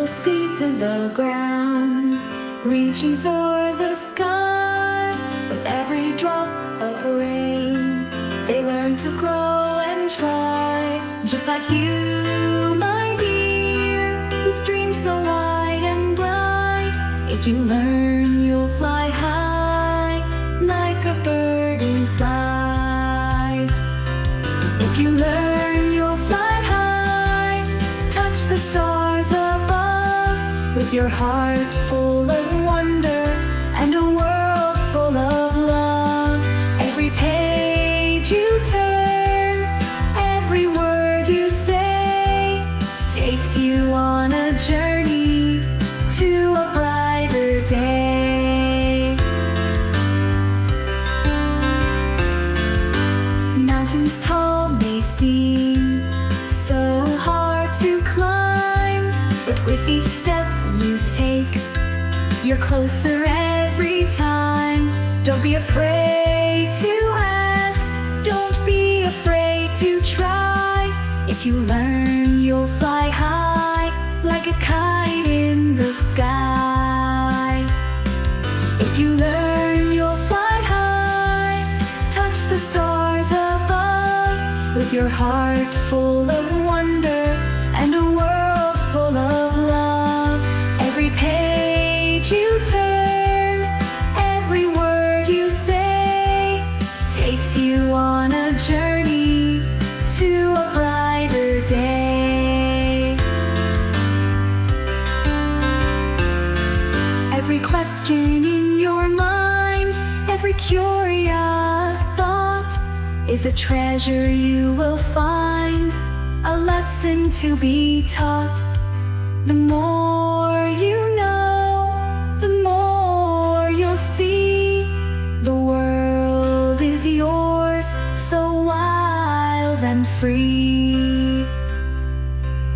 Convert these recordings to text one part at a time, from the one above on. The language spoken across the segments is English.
little seeds in the ground, reaching for the sky. With every drop of rain, they learn to grow and try. Just like you, my dear, with dreams so wide and bright. If you learn, you'll fly high, like a bird in flight. If you learn, you'll fly high, touch the stars above, with your heart full of wonder and a world full of love. Every page you turn, every word you say, takes you on a journey to a brighter day. Mountains tall may seem so hard to climb, but with each step you take, you're closer every time. Don't be afraid to ask, don't be afraid to try. If you learn, you'll fly high, like a kite in the sky. If you learn, you'll fly high, touch the stars above, with your heart full of wonder and a world full of love. Every page you turn, every word you say, takes you on a journey to a brighter day. Every question in your mind, every curious thought, is a treasure you will find, a lesson to be taught. The more you know, the more you'll see. The world is yours, so wild and free.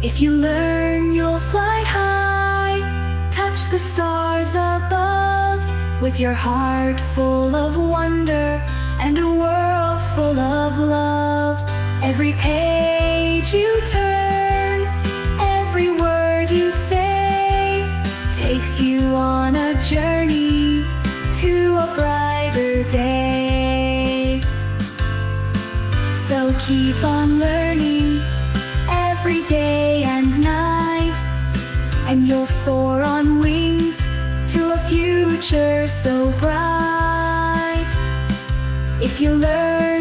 If you learn, you'll fly high, touch the stars above, with your heart full of wonder and a world full of love. Every page you turn, every word you say, takes you on a journey to a brighter day. So keep on learning every day and night, and you'll soar on wings to a future so bright. If you learn,